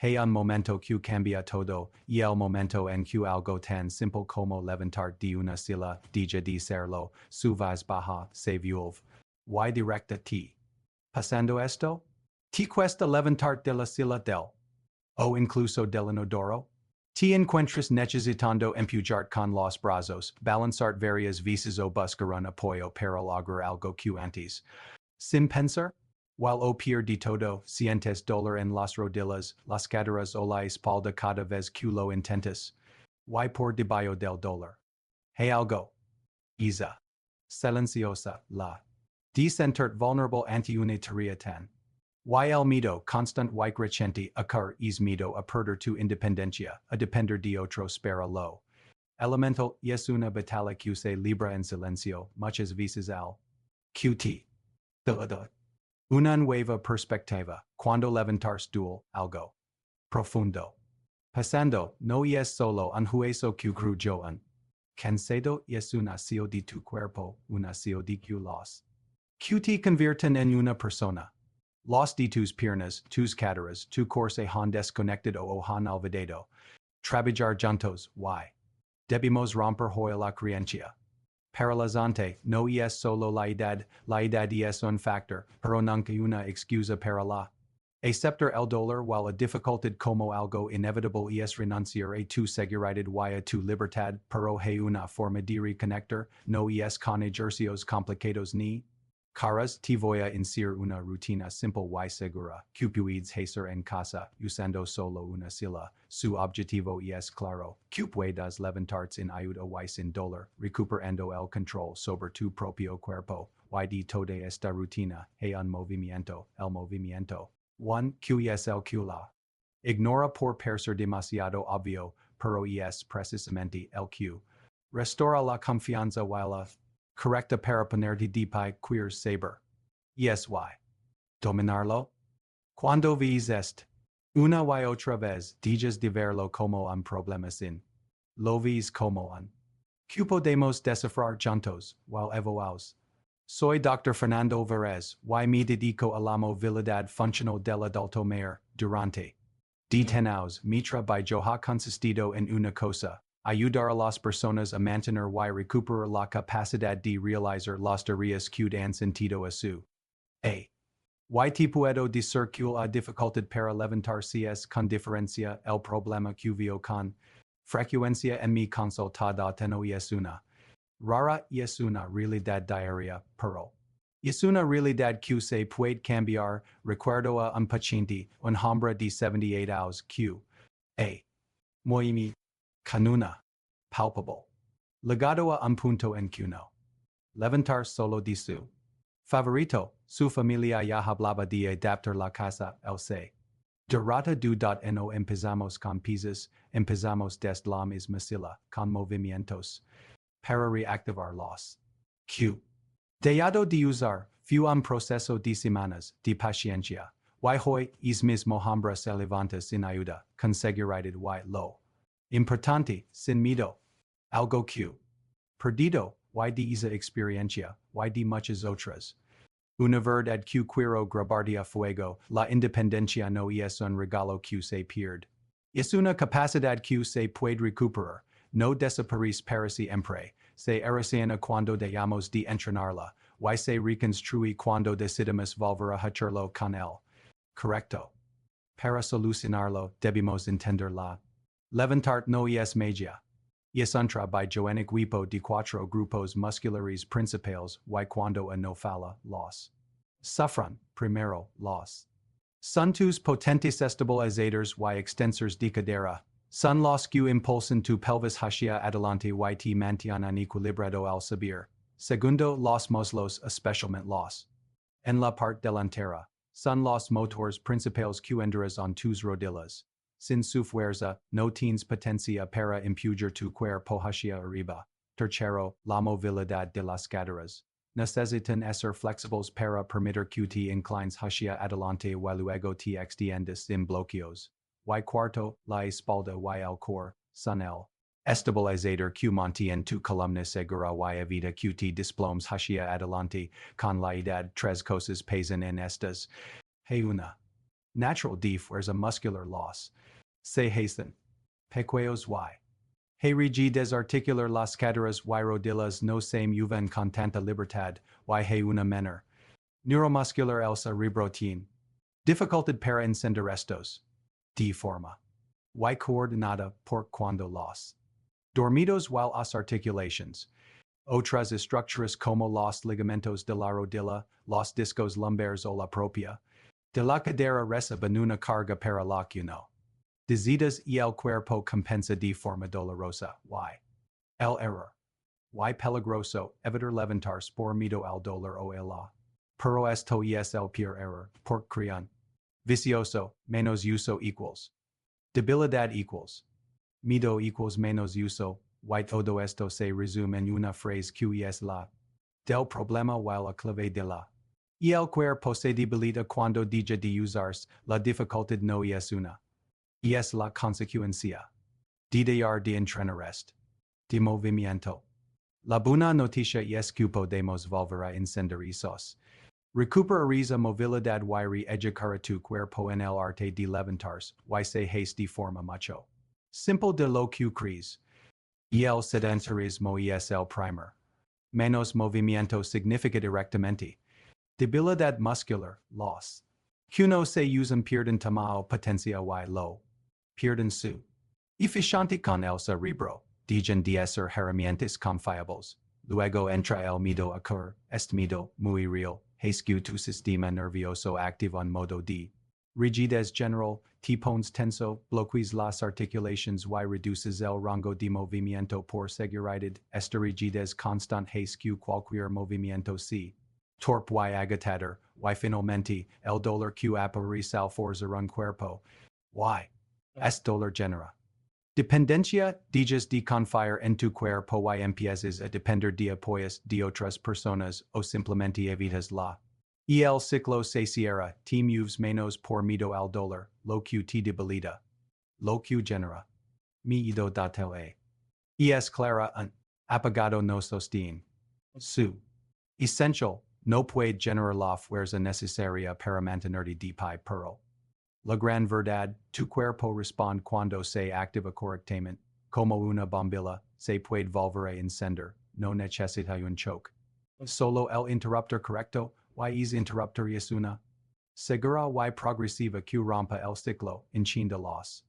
Hey un momento que cambia todo, y el momento en que algo tan simple como levantar de una silla, deja de serlo, subas baja, se vuelve. Y directa ti. Pasando esto? Ti cuesta levantar de la silla del. O incluso del inodoro? Ti encuentras necesitando empujar con los brazos, balanzar varias veces o buscar un apoyo para lograr algo que antes. Sin pensar? While o pierde todo, sientes dolor en las rodillas, las caderas o la espalda cada vez que lo intentas. Y por debajo del dolor. Hay algo. Isa. Silenciosa, la. De sentir vulnerable ante una tarea tan. Y el miedo constant y creciente a caer es miedo a perder tu independencia, a depender de otros para lo. Elemental es una batalla que se libra en silencio, muchas veces al. QT. Una nueva perspectiva, cuando levantarse dual, algo. Profundo. Pasando, no es solo un juego que creo en. Cansado es un aseo de tu cuerpo, un aseo de que los. Que te convierten en una persona. Los de tus piernas, tus caderas, tu corse han desconectado o han olvidado. Trabajar juntos, y. Debemos romper hoy la creencia. Paralizante, no es solo la edad es un factor, pero nunca una excusa para la. Aceptar el dolor while a dificultad como algo inevitable es renunciar a tu seguridad y a tu libertad, pero hay una forma de reconectar, no es con ejercicios complicados ni. Caras, te voy a insir una rutina simple y segura, que puedes hacer en casa, usando solo una silla. Su objetivo es claro, que puedas levantarte en ayuda y sin dolor, recuperando el control sobre tu propio cuerpo. Y de toda esta rutina, hay un movimiento, el movimiento. 1. Que es el que la. Ignora por parecer demasiado obvio, pero es precisamente el que. Restaura la confianza y la. Correcta para ponerte de pie queer saber. Yes, why. Dominarlo. Cuando ves esto. Una y otra vez, dejas de verlo como un problema sin. Lo ves como un. Que podemos descifrar juntos, while evoaos. Soy Dr. Fernando Varese, y me dedico a la movilidad funcional del adulto mayor, durante. Detenaos, mitra by Joha consistido en una cosa. Ayudar a las personas a mantener y recuperar la capacidad de realizar las tareas que han sentido a su. A. Y te puedo decir que la dificultad para levantarse es con diferencia el problema que veo con frecuencia en mi consulta no es una. Rara es una realidad diaria, pero. Es una realidad que se puede cambiar, recuerdo a un paciente, un hombre de 78 años que. A. Muy canuna. Palpable. Legado a un punto en que no. Levantar solo de su. Favorito, su familia ya hablaba de adaptar la casa, el se. Durata no empezamos con pisos, empezamos desde la misma silla, con movimientos. Para reactivar los. Q. Dejado de usar, fue un proceso de semanas, de paciencia. Y hoy, es mismo hombre se levanta sin ayuda, con seguridad y lo. Importante, sin miedo. Algo que. Perdido, y de esa experiencia, y de muchas otras. Una verdad que quiero grabar a fuego, la independencia no es un regalo que se pierde. Es una capacidad que se puede recuperar, no desaparece para siempre, se erosiona cuando dejamos de entrenarla, y se reconstruye cuando decidimos volver a hacerlo con él. Correcto. Para solucionarlo, debemos entenderla. Levantar no es magia. Es un trabajo en equipo de 4 grupos musculares principales y cuando a no falla, los. Sufran, primero, los. Son tus potentes estabilizadores y extensores de cadera. Son los que impulsan tu pelvis hacia adelante y te mantienen equilibrado al subir. Segundo, los muslos, especialmente los. En la parte delantera. Son los motores principales que enderezan tus rodillas. Sin su fuerza, no tienes potencia para empujar tu cuerpo hacia arriba. Tercero, la movilidad de las caderas. Necesitan ser flexibles para permitir que te inclines hacia adelante y luego te extiendes sin bloqueos. Y cuarto, la espalda y el core, son el estabilizador que mantiene tu columna segura y evita que te desplomes hacia adelante. Con la edad, 3 cosas pesan en estas. Hey una. Natural def where's a muscular loss. Se hasten. Pequeos y. He rigides articular las caderas y rodillas no same uven con tanta libertad, y he una menor. Neuromuscular el cerebrotin. Dificultad para encender estos. D forma. Y coordinada por cuando los. Dormidos while as articulations. Otras estructuras como los ligamentos de la rodilla, los discos lumbares o la propia. De la cadera reciben una carga para la uno. Dizidas y el cuerpo compensa de forma dolorosa. Y. El error. Y peligroso, evitar levantar por miedo al dolor o la. Pero esto es el peor error, por crean. Vicioso, menos uso equals. Debilidad equals. Miedo equals menos uso, y todo esto se resume en una frase que es la. Del problema while la clave de la. Y el cuerpo se debilita cuando deja de usarse, la dificultad no es una. Y es la consecuencia. De dejar de entrenar est. De movimiento. La buena noticia es que podemos volver a encender esos. Recuperar movilidad y reeducar tu cuerpo en el arte de levantarse, y se hace de forma mucho. Simple de lo que crees. Y el sedentarismo es el primer. Menos movimiento significa directamente. Debilidad muscular, los. Que no se usan pierden tamaño potencia y lo. Pierden su. Eficiente con el cerebro. Dejan de ser herramientas confiables. Luego entra el miedo a caer. Este miedo, muy real. Hace que tu sistema nervioso active en modo de. Rigidez general, te pones tenso, bloqueas las articulations y reduces el rango de movimiento por seguridad. Esta rigidez constant hace que cualquier movimiento se. Torpe y agitador, y finalmente, el dolor que aparece al forzar un cuerpo. Y. Es dolor genera. Dependencia, dejas de confiar en tu cuerpo y empiezas a depender de apoyos de otras personas o simplemente evitas la. Y el ciclo se cierra, te mueves menos por miedo al dolor, lo que te debilita. Lo que genera. Miedo datel a. Y es clara un. Apagado no sostiene. Su. Essential, no puede generar la fuerza necesaria para mantenerte de pie pero. La gran verdad, tu cuerpo responde cuando se activa correctamente, como una bombilla, se puede volver a encender, no necesita un choque. Solo el interruptor correcto, y es interruptor es una. Segura y progresiva que rompa el ciclo, enciende los.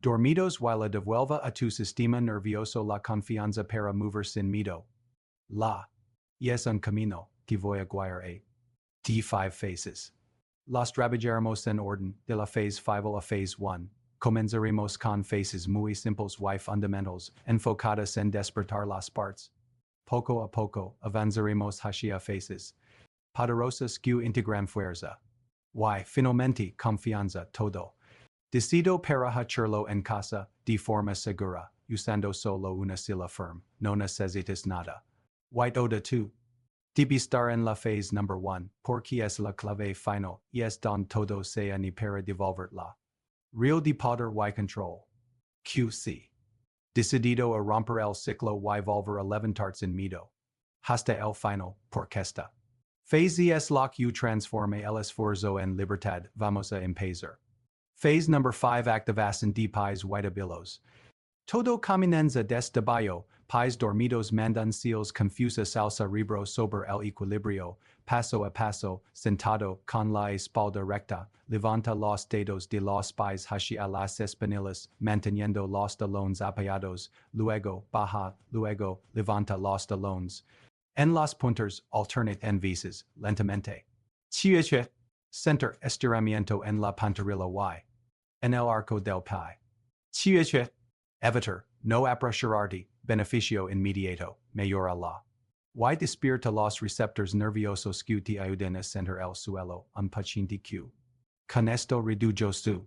Dormidos y la devuelva a tu sistema nervioso la confianza para mover sin miedo. La. Y es un camino, que voy a guiar a. D5 fases. Los trabajaremos en orden, de la phase 5 a phase 1. Comenzaremos con fases muy simples y fundamentals, enfocadas en despertar las partes. Poco a poco, avanzaremos hacia fases poderosas que integran fuerza. Y, finalmente, confianza, todo. Decido para hacerlo en casa, de forma segura, usando solo una silla firme, no necesitas nada. Y todo tú. Debe estar en la phase number 1, porque es la clave final, y es don todo sea ni para devolverla. Real de poder y control. QC. Decidido a romper el ciclo y volver a levantarse en miedo. Hasta el final, porque esta. Phase es la que transforme el esfuerzo en libertad, vamos a empezar. Phase number 5 activación de pies y debilos. Todo caminanza desde bajo, pies dormidos mandan seals confusas al cerebro sobre el equilibrio, paso a paso, sentado, con la espalda recta, levanta los dedos de los pies hacia las espinillas, manteniendo los talones apoyados, luego baja, luego levanta los talones. En las puntas, alternate en veces, lentamente. Chiche. Center estiramiento en la pantorrilla y. En el arco del pie. Chiche. Evitar, no apresurarte, beneficio inmediato, mejora la. Y despierta los receptores nerviosos que te ayuden a sentir el suelo, un paciente Q. Con esto redujo su.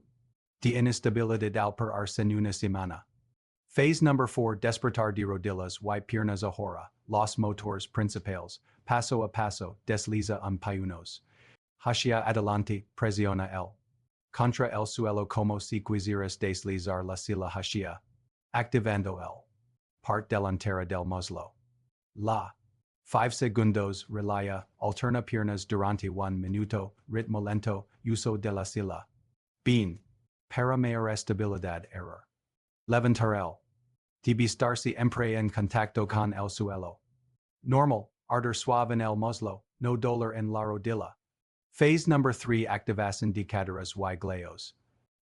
De inestabilidad al pararse en una semana. Phase number 4 despertar de rodillas y piernas ahora, los motores principales, paso a paso, desliza payunos. Hacia adelante, presiona el. Contra el suelo como si quisieras deslizar la silla hacia. Activando el. Parte delantera del muslo. La. 5 segundos, relaya, alterna piernas durante 1 minuto, ritmo lento, uso de la silla. Bean. Para mayor estabilidad error. Levantar el. Debestarseempre en contacto con el suelo. Normal. Ardor suave en el muslo. No dolor en la rodilla. Phase number 3. Activación de caderas y glúteos.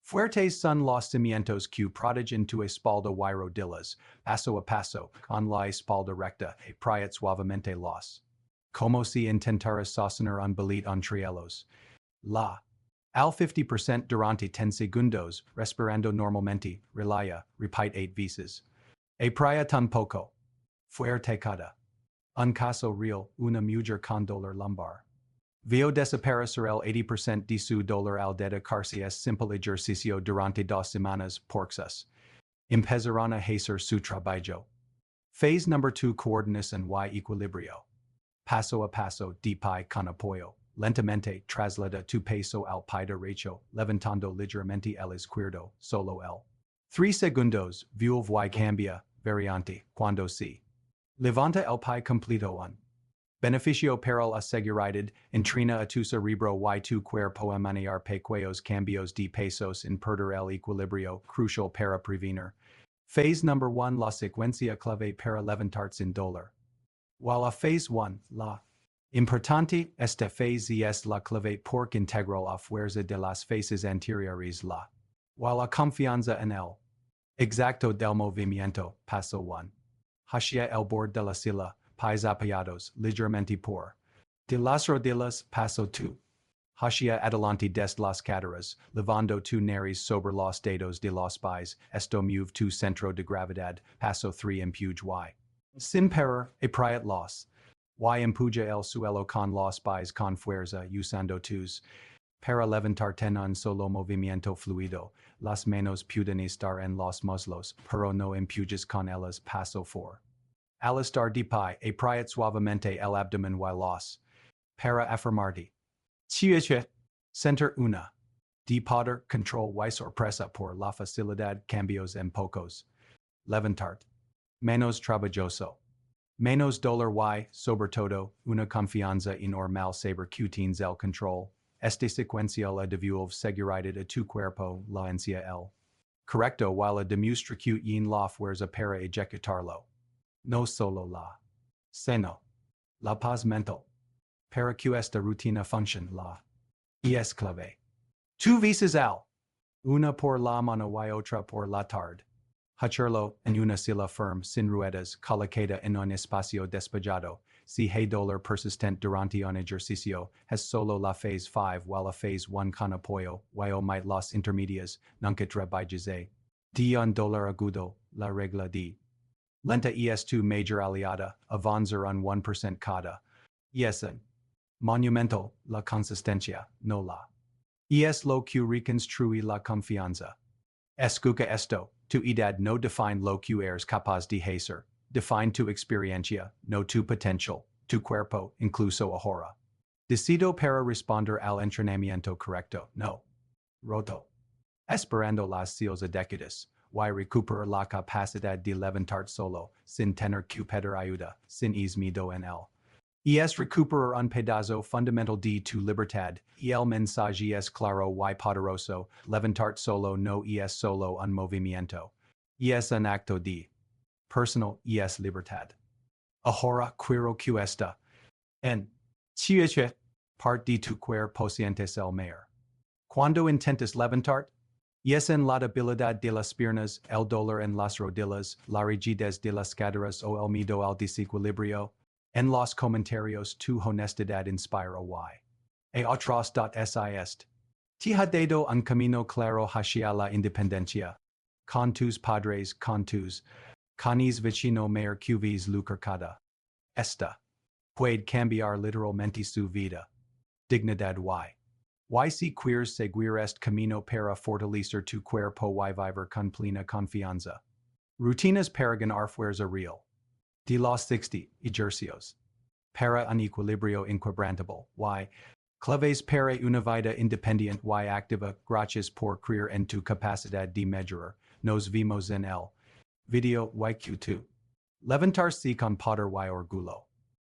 Fuertes son los cimientos que protegen tu espalda y rodillas, paso a paso, con la espalda recta, y priet suavemente los. Como si intentaras sostener un billet entre ellos. La. Al 50% durante 10 segundos, respirando normalmente, relaya, repeat 8 veces. E priet un poco. Fuerte cada. Un caso real, una mujer con dolor lumbar. Vio desaparecer el 80% de su dolor al dedicarse a simple ejercicio durante 2 semanas, pocos. Empezarán a hacer su trabajo. Phase number 2. Coordinación y equilibrio. Paso a paso, de pie con apoyo. Lentamente, traslada tu peso al pie derecho, levantando ligeramente el izquierdo, solo el. 3 segundos, vuelve y cambia, variante, cuando si. Levanta el pie completo un. Beneficio para la seguridad, entrena a tu cerebro y tu cuerpo a manejar pequeños cambios de pesos en perder el equilibrio, crucial para prevenir. Phase number 1. La secuencia clave para levantar sin dolor. While a phase 1, la importante, esta phase es la clave porque integral a fuerza de las fases anteriores la. While a confianza en el exacto del movimiento, paso 1. Hacia el borde de la silla, pies apoyados, ligeramente por. De las rodillas, paso 2. Hacia adelante des las caderas, levando tu nariz sobre los dedos de los pies, esto mueve tu centro de gravedad, paso 3. Empuje y. Sin parar, e priet los. Y empuja el suelo con los pies con fuerza, usando tus. Para levantarte en un solo movimiento fluido, las manos pueden estar en los muslos, pero no empujes con ellas, paso 4. Al estar de pie, e priet suavemente el abdomen y los. Para afirmarte. Sientes. Center 1. De poder, control y sorpresa por la facilidad, cambios en pocos. Levantarte. Menos trabajoso. Menos dolor y, sobre todo, una confianza normal saber que tienes el control. Este secuencial a devuelve seguridad a tu cuerpo, la encia el. Correcto while a demuestra que yin la fuerza para ejecutarlo. No solo la. Seno. La paz mental. Para que esta rutina funcione la. Es clave. Tu veces al. Una por la mano y otra por la tarde. Hacerlo en una silla firme, sin ruedas, colocada en un espacio despejado. Si hay dolor persistente durante un ejercicio, es solo la phase 5 while la phase 1 con apoyo, y omite las intermedias, nunca trabajes. De un dolor agudo, la regla de. Lenta es tu major aliada, avanzar un 1% cada. Es en. Monumental, la consistencia, no la. Es lo que reconstruye la confianza. Escucha esto, tu edad no define lo que eres capaz de hacer, define tu experiencia, no tu potencial, tu cuerpo, incluso ahora. Decido para responder al entrenamiento correcto, no. Roto. Esperando las seals adecuadas, y recuperar la capacidad de levantar solo, sin tener que pedir ayuda, sin miedo en él. Es recuperar un pedazo fundamental de tu libertad, y el mensaje es claro y poderoso, levantar solo no es solo un movimiento. Es un acto de personal es libertad. Ahora quiero que esta en siete parte de tu cuerpo sientes el mayor. Cuando intentas levantar, es en la debilidad de las piernas, el dolor en las rodillas, la rigidez de las caderas o el miedo al desequilibrio. En los comentarios tu honestidad inspira y. Otros.sist. Te ha dado un camino claro hacia la independencia. Con tus padres, con tus canis vicino mayor cuvis lucre cada. Esta. Puede cambiar literalmente su vida. Dignidad y si quieres seguir este camino para fortalecer tu cuerpo y vivir con plena confianza. Rutinas para ganar fuerza real. De los 60 ejercicios. Para un equilibrio inquebrantable. Y. Claves para una vida independiente y activa. Gracias por creer en tu capacidad de mejorar. Nos vemos en el video YQ2. Levantarse con poder y orgullo.